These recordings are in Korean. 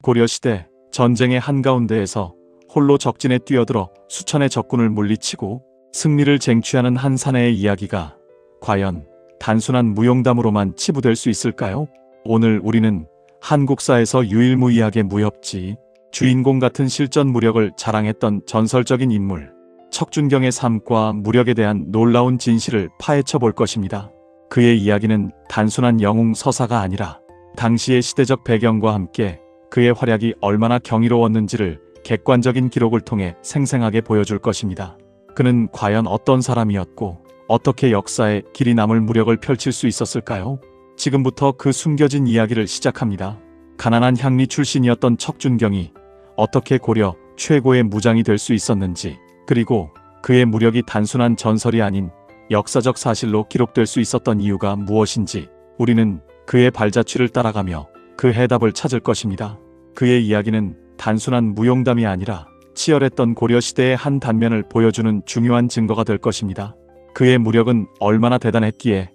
고려시대 전쟁의 한가운데에서 홀로 적진에 뛰어들어 수천의 적군을 물리치고 승리를 쟁취하는 한 사내의 이야기가 과연 단순한 무용담으로만 치부될 수 있을까요? 오늘 우리는 한국사에서 유일무이하게 무협지, 주인공 같은 실전 무력을 자랑했던 전설적인 인물 척준경의 삶과 무력에 대한 놀라운 진실을 파헤쳐 볼 것입니다. 그의 이야기는 단순한 영웅 서사가 아니라 당시의 시대적 배경과 함께 그의 활약이 얼마나 경이로웠는지를 객관적인 기록을 통해 생생하게 보여줄 것입니다. 그는 과연 어떤 사람이었고 어떻게 역사에 길이 남을 무력을 펼칠 수 있었을까요? 지금부터 그 숨겨진 이야기를 시작합니다. 가난한 향리 출신이었던 척준경이 어떻게 고려 최고의 무장이 될 수 있었는지, 그리고 그의 무력이 단순한 전설이 아닌 역사적 사실로 기록될 수 있었던 이유가 무엇인지 우리는 그의 발자취를 따라가며 그 해답을 찾을 것입니다. 그의 이야기는 단순한 무용담이 아니라 치열했던 고려시대의 한 단면을 보여주는 중요한 증거가 될 것입니다. 그의 무력은 얼마나 대단했기에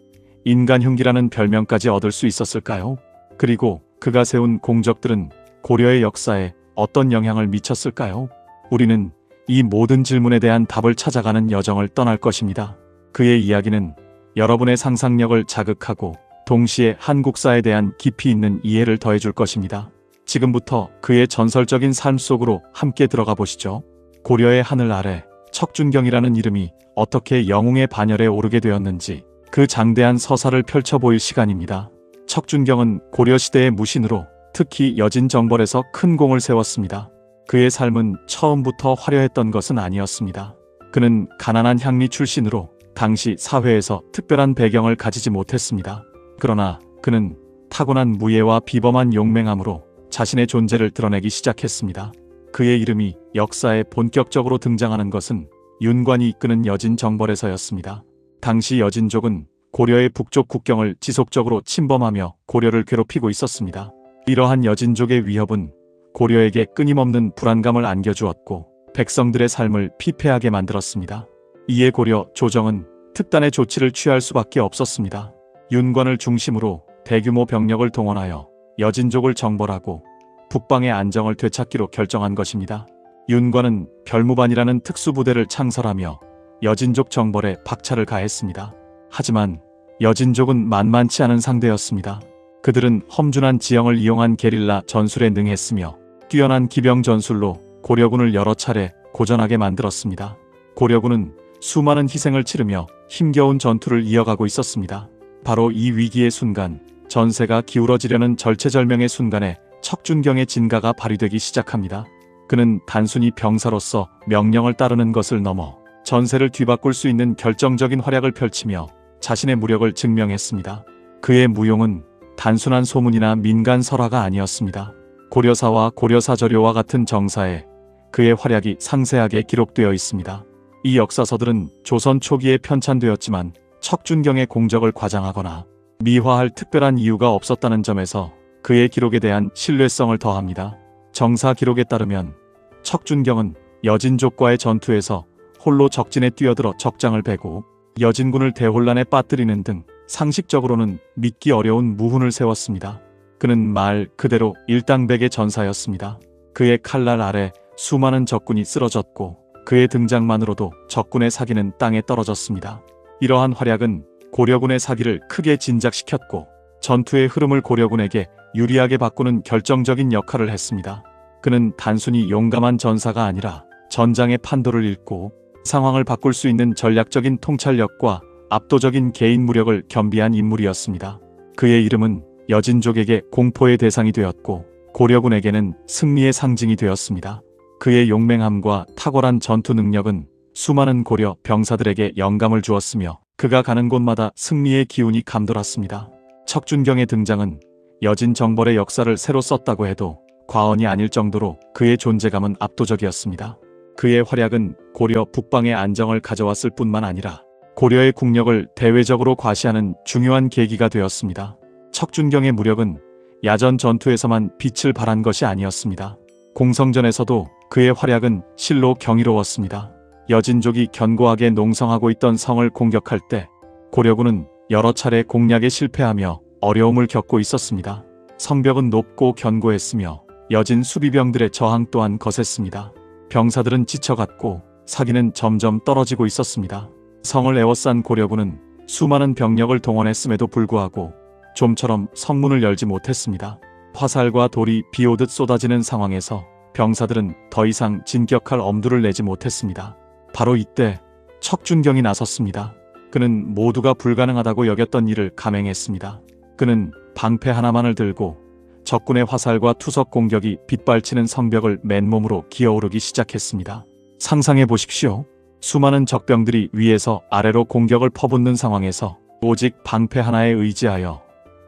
인간흉기라는 별명까지 얻을 수 있었을까요? 그리고 그가 세운 공적들은 고려의 역사에 어떤 영향을 미쳤을까요? 우리는 이 모든 질문에 대한 답을 찾아가는 여정을 떠날 것입니다. 그의 이야기는 여러분의 상상력을 자극하고 동시에 한국사에 대한 깊이 있는 이해를 더해줄 것입니다. 지금부터 그의 전설적인 삶 속으로 함께 들어가 보시죠. 고려의 하늘 아래 척준경이라는 이름이 어떻게 영웅의 반열에 오르게 되었는지 그 장대한 서사를 펼쳐보일 시간입니다. 척준경은 고려시대의 무신으로 특히 여진정벌에서 큰 공을 세웠습니다. 그의 삶은 처음부터 화려했던 것은 아니었습니다. 그는 가난한 향리 출신으로 당시 사회에서 특별한 배경을 가지지 못했습니다. 그러나 그는 타고난 무예와 비범한 용맹함으로 자신의 존재를 드러내기 시작했습니다. 그의 이름이 역사에 본격적으로 등장하는 것은 윤관이 이끄는 여진정벌에서였습니다. 당시 여진족은 고려의 북쪽 국경을 지속적으로 침범하며 고려를 괴롭히고 있었습니다. 이러한 여진족의 위협은 고려에게 끊임없는 불안감을 안겨주었고 백성들의 삶을 피폐하게 만들었습니다. 이에 고려 조정은 특단의 조치를 취할 수밖에 없었습니다. 윤관을 중심으로 대규모 병력을 동원하여 여진족을 정벌하고 북방의 안정을 되찾기로 결정한 것입니다. 윤관은 별무반이라는 특수부대를 창설하며 여진족 정벌에 박차를 가했습니다. 하지만 여진족은 만만치 않은 상대였습니다. 그들은 험준한 지형을 이용한 게릴라 전술에 능했으며 뛰어난 기병 전술로 고려군을 여러 차례 고전하게 만들었습니다. 고려군은 수많은 희생을 치르며 힘겨운 전투를 이어가고 있었습니다. 바로 이 위기의 순간, 전세가 기울어지려는 절체절명의 순간에 척준경의 진가가 발휘되기 시작합니다. 그는 단순히 병사로서 명령을 따르는 것을 넘어 전세를 뒤바꿀 수 있는 결정적인 활약을 펼치며 자신의 무력을 증명했습니다. 그의 무용은 단순한 소문이나 민간 설화가 아니었습니다. 고려사와 고려사저료와 같은 정사에 그의 활약이 상세하게 기록되어 있습니다. 이 역사서들은 조선 초기에 편찬되었지만 척준경의 공적을 과장하거나 미화할 특별한 이유가 없었다는 점에서 그의 기록에 대한 신뢰성을 더합니다. 정사 기록에 따르면 척준경은 여진족과의 전투에서 홀로 적진에 뛰어들어 적장을 베고 여진군을 대혼란에 빠뜨리는 등 상식적으로는 믿기 어려운 무훈을 세웠습니다. 그는 말 그대로 일당백의 전사였습니다. 그의 칼날 아래 수많은 적군이 쓰러졌고 그의 등장만으로도 적군의 사기는 땅에 떨어졌습니다. 이러한 활약은 고려군의 사기를 크게 진작시켰고 전투의 흐름을 고려군에게 유리하게 바꾸는 결정적인 역할을 했습니다. 그는 단순히 용감한 전사가 아니라 전장의 판도를 읽고 상황을 바꿀 수 있는 전략적인 통찰력과 압도적인 개인 무력을 겸비한 인물이었습니다. 그의 이름은 여진족에게 공포의 대상이 되었고 고려군에게는 승리의 상징이 되었습니다. 그의 용맹함과 탁월한 전투 능력은 수많은 고려 병사들에게 영감을 주었으며 그가 가는 곳마다 승리의 기운이 감돌았습니다. 척준경의 등장은 여진정벌의 역사를 새로 썼다고 해도 과언이 아닐 정도로 그의 존재감은 압도적이었습니다. 그의 활약은 고려 북방의 안정을 가져왔을 뿐만 아니라 고려의 국력을 대외적으로 과시하는 중요한 계기가 되었습니다. 척준경의 무력은 야전 전투에서만 빛을 발한 것이 아니었습니다. 공성전에서도 그의 활약은 실로 경이로웠습니다. 여진족이 견고하게 농성하고 있던 성을 공격할 때 고려군은 여러 차례 공략에 실패하며 어려움을 겪고 있었습니다. 성벽은 높고 견고했으며 여진 수비병들의 저항 또한 거셌습니다. 병사들은 지쳐갔고 사기는 점점 떨어지고 있었습니다. 성을 에워싼 고려군은 수많은 병력을 동원했음에도 불구하고 좀처럼 성문을 열지 못했습니다. 화살과 돌이 비오듯 쏟아지는 상황에서 병사들은 더 이상 진격할 엄두를 내지 못했습니다. 바로 이때 척준경이 나섰습니다. 그는 모두가 불가능하다고 여겼던 일을 감행했습니다. 그는 방패 하나만을 들고 적군의 화살과 투석 공격이 빗발치는 성벽을 맨몸으로 기어오르기 시작했습니다. 상상해 보십시오. 수많은 적병들이 위에서 아래로 공격을 퍼붓는 상황에서 오직 방패 하나에 의지하여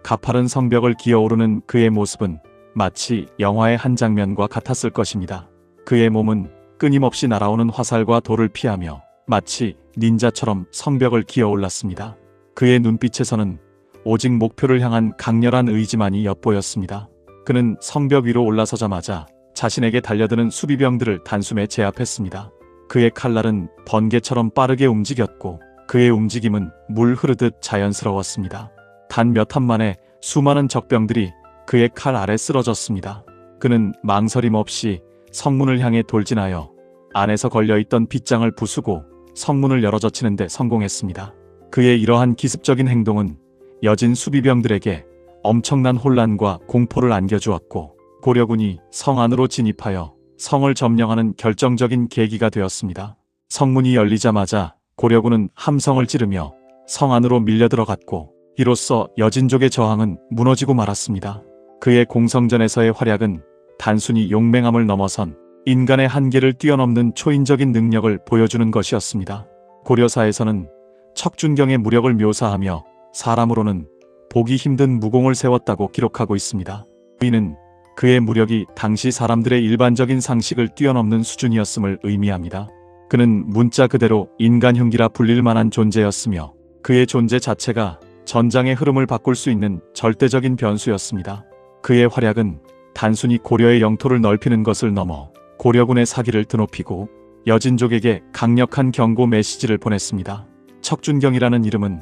가파른 성벽을 기어오르는 그의 모습은 마치 영화의 한 장면과 같았을 것입니다. 그의 몸은 끊임없이 날아오는 화살과 돌을 피하며 마치 닌자처럼 성벽을 기어올랐습니다. 그의 눈빛에서는 오직 목표를 향한 강렬한 의지만이 엿보였습니다. 그는 성벽 위로 올라서자마자 자신에게 달려드는 수비병들을 단숨에 제압했습니다. 그의 칼날은 번개처럼 빠르게 움직였고 그의 움직임은 물 흐르듯 자연스러웠습니다. 단 몇 한 만에 수많은 적병들이 그의 칼 아래 쓰러졌습니다. 그는 망설임 없이 성문을 향해 돌진하여 안에서 걸려있던 빗장을 부수고 성문을 열어젖히는 데 성공했습니다. 그의 이러한 기습적인 행동은 여진 수비병들에게 엄청난 혼란과 공포를 안겨주었고 고려군이 성 안으로 진입하여 성을 점령하는 결정적인 계기가 되었습니다. 성문이 열리자마자 고려군은 함성을 지르며 성 안으로 밀려들어갔고 이로써 여진족의 저항은 무너지고 말았습니다. 그의 공성전에서의 활약은 단순히 용맹함을 넘어선 인간의 한계를 뛰어넘는 초인적인 능력을 보여주는 것이었습니다. 고려사에서는 척준경의 무력을 묘사하며 사람으로는 보기 힘든 무공을 세웠다고 기록하고 있습니다. 이는 그의 무력이 당시 사람들의 일반적인 상식을 뛰어넘는 수준이었음을 의미합니다. 그는 문자 그대로 인간 흉기라 불릴 만한 존재였으며 그의 존재 자체가 전장의 흐름을 바꿀 수 있는 절대적인 변수였습니다. 그의 활약은 단순히 고려의 영토를 넓히는 것을 넘어 고려군의 사기를 드높이고 여진족에게 강력한 경고 메시지를 보냈습니다. 척준경이라는 이름은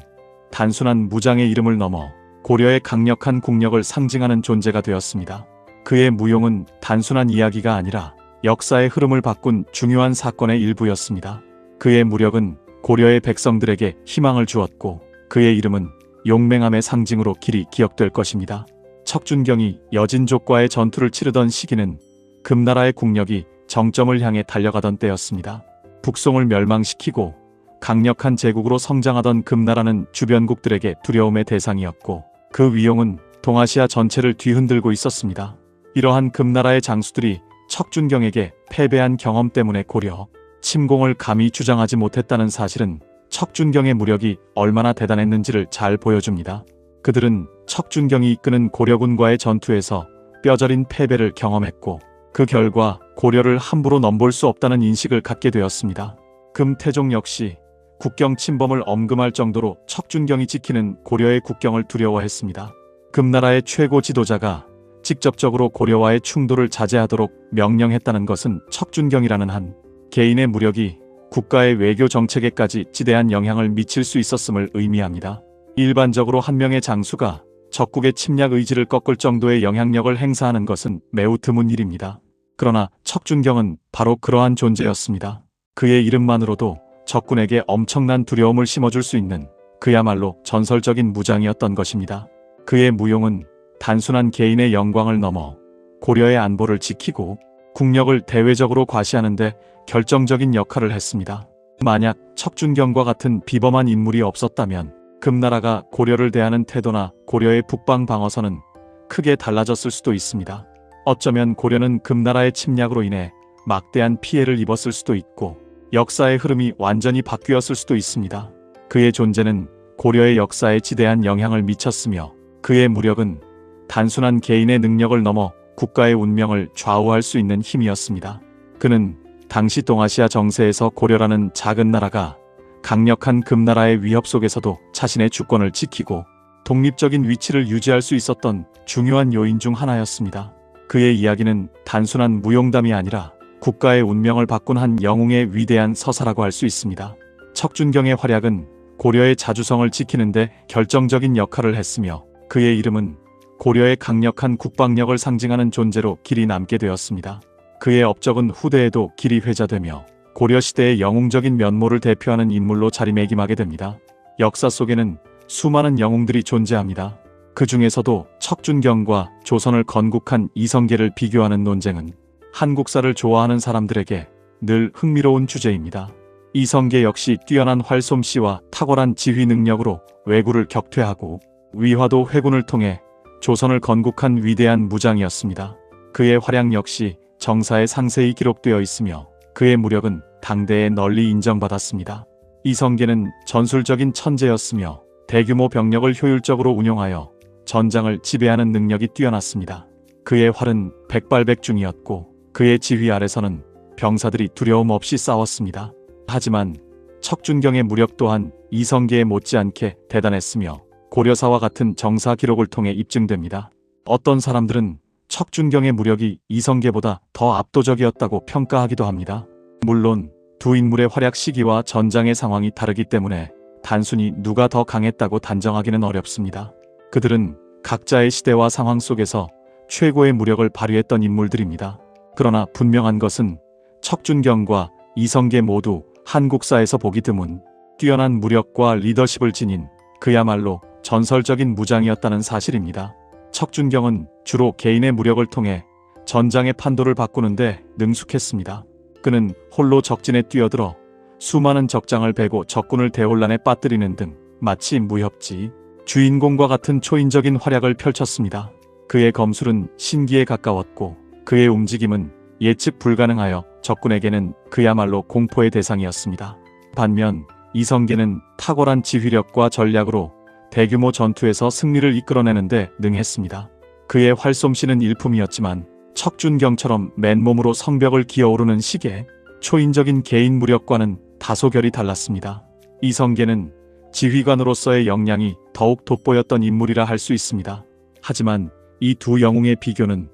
단순한 무장의 이름을 넘어 고려의 강력한 국력을 상징하는 존재가 되었습니다. 그의 무용은 단순한 이야기가 아니라 역사의 흐름을 바꾼 중요한 사건의 일부였습니다. 그의 무력은 고려의 백성들에게 희망을 주었고 그의 이름은 용맹함의 상징으로 길이 기억될 것입니다. 척준경이 여진족과의 전투를 치르던 시기는 금나라의 국력이 정점을 향해 달려가던 때였습니다. 북송을 멸망시키고 강력한 제국으로 성장하던 금나라는 주변국들에게 두려움의 대상이었고 그 위용은 동아시아 전체를 뒤흔들고 있었습니다. 이러한 금나라의 장수들이 척준경에게 패배한 경험 때문에 고려 침공을 감히 주장하지 못했다는 사실은 척준경의 무력이 얼마나 대단했는지를 잘 보여줍니다. 그들은 척준경이 이끄는 고려군과의 전투에서 뼈저린 패배를 경험했고 그 결과 고려를 함부로 넘볼 수 없다는 인식을 갖게 되었습니다. 금태종 역시 국경 침범을 엄금할 정도로 척준경이 지키는 고려의 국경을 두려워했습니다. 금나라의 최고 지도자가 직접적으로 고려와의 충돌을 자제하도록 명령했다는 것은 척준경이라는 한 개인의 무력이 국가의 외교 정책에까지 지대한 영향을 미칠 수 있었음을 의미합니다. 일반적으로 한 명의 장수가 적국의 침략 의지를 꺾을 정도의 영향력을 행사하는 것은 매우 드문 일입니다. 그러나 척준경은 바로 그러한 존재였습니다. 그의 이름만으로도 적군에게 엄청난 두려움을 심어줄 수 있는 그야말로 전설적인 무장이었던 것입니다. 그의 무용은 단순한 개인의 영광을 넘어 고려의 안보를 지키고 국력을 대외적으로 과시하는 데 결정적인 역할을 했습니다. 만약 척준경과 같은 비범한 인물이 없었다면 금나라가 고려를 대하는 태도나 고려의 북방 방어선은 크게 달라졌을 수도 있습니다. 어쩌면 고려는 금나라의 침략으로 인해 막대한 피해를 입었을 수도 있고 역사의 흐름이 완전히 바뀌었을 수도 있습니다. 그의 존재는 고려의 역사에 지대한 영향을 미쳤으며 그의 무력은 단순한 개인의 능력을 넘어 국가의 운명을 좌우할 수 있는 힘이었습니다. 그는 당시 동아시아 정세에서 고려라는 작은 나라가 강력한 금나라의 위협 속에서도 자신의 주권을 지키고 독립적인 위치를 유지할 수 있었던 중요한 요인 중 하나였습니다. 그의 이야기는 단순한 무용담이 아니라 국가의 운명을 바꾼 한 영웅의 위대한 서사라고 할 수 있습니다. 척준경의 활약은 고려의 자주성을 지키는 데 결정적인 역할을 했으며 그의 이름은 고려의 강력한 국방력을 상징하는 존재로 길이 남게 되었습니다. 그의 업적은 후대에도 길이 회자되며 고려시대의 영웅적인 면모를 대표하는 인물로 자리매김하게 됩니다. 역사 속에는 수많은 영웅들이 존재합니다. 그 중에서도 척준경과 조선을 건국한 이성계를 비교하는 논쟁은 한국사를 좋아하는 사람들에게 늘 흥미로운 주제입니다. 이성계 역시 뛰어난 활솜씨와 탁월한 지휘 능력으로 왜구를 격퇴하고 위화도 회군을 통해 조선을 건국한 위대한 무장이었습니다. 그의 활약 역시 정사에 상세히 기록되어 있으며 그의 무력은 당대에 널리 인정받았습니다. 이성계는 전술적인 천재였으며 대규모 병력을 효율적으로 운용하여 전장을 지배하는 능력이 뛰어났습니다. 그의 활은 백발백중이었고 그의 지휘 아래서는 병사들이 두려움 없이 싸웠습니다. 하지만 척준경의 무력 또한 이성계에 못지않게 대단했으며 고려사와 같은 정사 기록을 통해 입증됩니다. 어떤 사람들은 척준경의 무력이 이성계보다 더 압도적이었다고 평가하기도 합니다. 물론 두 인물의 활약 시기와 전장의 상황이 다르기 때문에 단순히 누가 더 강했다고 단정하기는 어렵습니다. 그들은 각자의 시대와 상황 속에서 최고의 무력을 발휘했던 인물들입니다. 그러나 분명한 것은 척준경과 이성계 모두 한국사에서 보기 드문 뛰어난 무력과 리더십을 지닌 그야말로 전설적인 무장이었다는 사실입니다. 척준경은 주로 개인의 무력을 통해 전장의 판도를 바꾸는데 능숙했습니다. 그는 홀로 적진에 뛰어들어 수많은 적장을 베고 적군을 대혼란에 빠뜨리는 등 마치 무협지 주인공과 같은 초인적인 활약을 펼쳤습니다. 그의 검술은 신기에 가까웠고 그의 움직임은 예측 불가능하여 적군에게는 그야말로 공포의 대상이었습니다. 반면 이성계는 탁월한 지휘력과 전략으로 대규모 전투에서 승리를 이끌어내는데 능했습니다. 그의 활솜씨는 일품이었지만 척준경처럼 맨몸으로 성벽을 기어오르는 식의 초인적인 개인 무력과는 다소 결이 달랐습니다. 이성계는 지휘관으로서의 역량이 더욱 돋보였던 인물이라 할 수 있습니다. 하지만 이 두 영웅의 비교는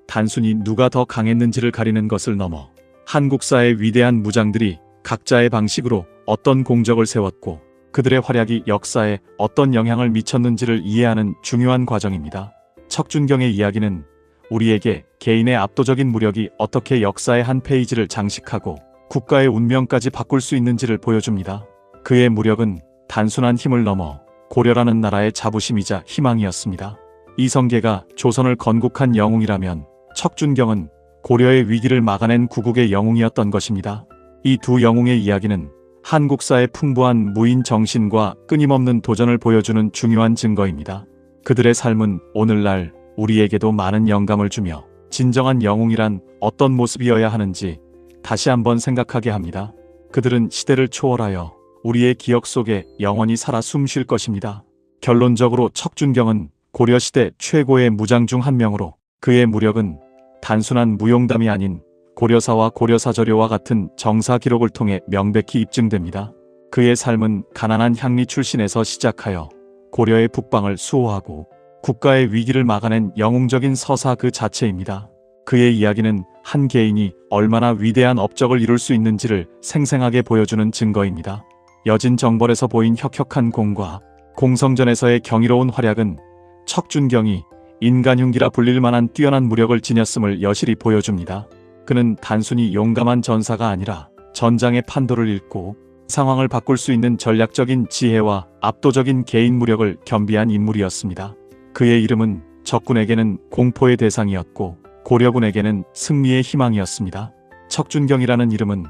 단순히 누가 더 강했는지를 가리는 것을 넘어 한국사의 위대한 무장들이 각자의 방식으로 어떤 공적을 세웠고 그들의 활약이 역사에 어떤 영향을 미쳤는지를 이해하는 중요한 과정입니다. 척준경의 이야기는 우리에게 개인의 압도적인 무력이 어떻게 역사의 한 페이지를 장식하고 국가의 운명까지 바꿀 수 있는지를 보여줍니다. 그의 무력은 단순한 힘을 넘어 고려라는 나라의 자부심이자 희망이었습니다. 이성계가 조선을 건국한 영웅이라면 척준경은 고려의 위기를 막아낸 구국의 영웅이었던 것입니다. 이 두 영웅의 이야기는 한국사의 풍부한 무인 정신과 끊임없는 도전을 보여주는 중요한 증거입니다. 그들의 삶은 오늘날 우리에게도 많은 영감을 주며 진정한 영웅이란 어떤 모습이어야 하는지 다시 한번 생각하게 합니다. 그들은 시대를 초월하여 우리의 기억 속에 영원히 살아 숨쉴 것입니다. 결론적으로 척준경은 고려시대 최고의 무장 중 한 명으로 그의 무력은 단순한 무용담이 아닌 고려사와 고려사저료와 같은 정사 기록을 통해 명백히 입증됩니다. 그의 삶은 가난한 향리 출신에서 시작하여 고려의 북방을 수호하고 국가의 위기를 막아낸 영웅적인 서사 그 자체입니다. 그의 이야기는 한 개인이 얼마나 위대한 업적을 이룰 수 있는지를 생생하게 보여주는 증거입니다. 여진 정벌에서 보인 혁혁한 공과 공성전에서의 경이로운 활약은 척준경이 인간흉기라 불릴 만한 뛰어난 무력을 지녔음을 여실히 보여줍니다. 그는 단순히 용감한 전사가 아니라 전장의 판도를 읽고 상황을 바꿀 수 있는 전략적인 지혜와 압도적인 개인 무력을 겸비한 인물이었습니다. 그의 이름은 적군에게는 공포의 대상이었고 고려군에게는 승리의 희망이었습니다. 척준경이라는 이름은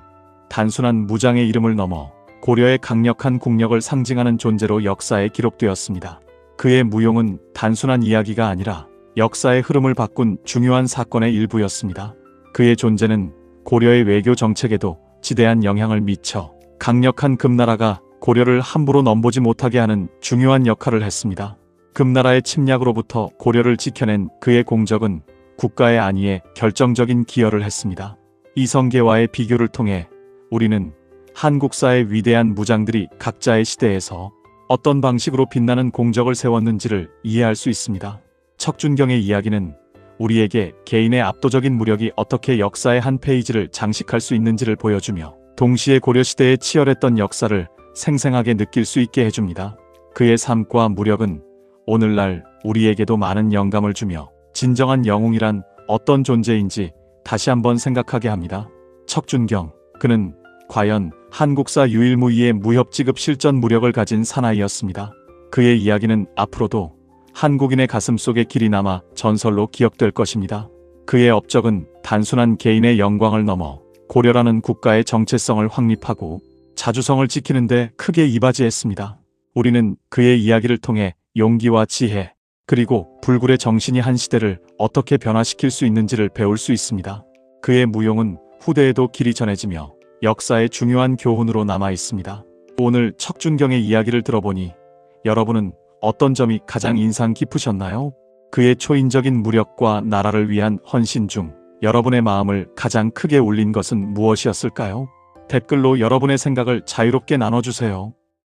단순한 무장의 이름을 넘어 고려의 강력한 국력을 상징하는 존재로 역사에 기록되었습니다. 그의 무용은 단순한 이야기가 아니라 역사의 흐름을 바꾼 중요한 사건의 일부였습니다. 그의 존재는 고려의 외교 정책에도 지대한 영향을 미쳐 강력한 금나라가 고려를 함부로 넘보지 못하게 하는 중요한 역할을 했습니다. 금나라의 침략으로부터 고려를 지켜낸 그의 공적은 국가의 안위에 결정적인 기여를 했습니다. 이성계와의 비교를 통해 우리는 한국사의 위대한 무장들이 각자의 시대에서 어떤 방식으로 빛나는 공적을 세웠는지를 이해할 수 있습니다. 척준경의 이야기는 우리에게 개인의 압도적인 무력이 어떻게 역사의 한 페이지를 장식할 수 있는지를 보여주며 동시에 고려시대의 치열했던 역사를 생생하게 느낄 수 있게 해줍니다. 그의 삶과 무력은 오늘날 우리에게도 많은 영감을 주며 진정한 영웅이란 어떤 존재인지 다시 한번 생각하게 합니다. 척준경, 그는 과연 한국사 유일무이의 무협지급 실전 무력을 가진 사나이였습니다. 그의 이야기는 앞으로도 한국인의 가슴속에 길이 남아 전설로 기억될 것입니다. 그의 업적은 단순한 개인의 영광을 넘어 고려라는 국가의 정체성을 확립하고 자주성을 지키는 데 크게 이바지했습니다. 우리는 그의 이야기를 통해 용기와 지혜, 그리고 불굴의 정신이 한 시대를 어떻게 변화시킬 수 있는지를 배울 수 있습니다. 그의 무용은 후대에도 길이 전해지며 역사의 중요한 교훈으로 남아 있습니다. 오늘 척준경의 이야기를 들어보니 여러분은 어떤 점이 가장 인상 깊으셨나요? 그의 초인적인 무력과 나라를 위한 헌신 중 여러분의 마음을 가장 크게 울린 것은 무엇이었을까요? 댓글로 여러분의 생각을 자유롭게 나눠주세요.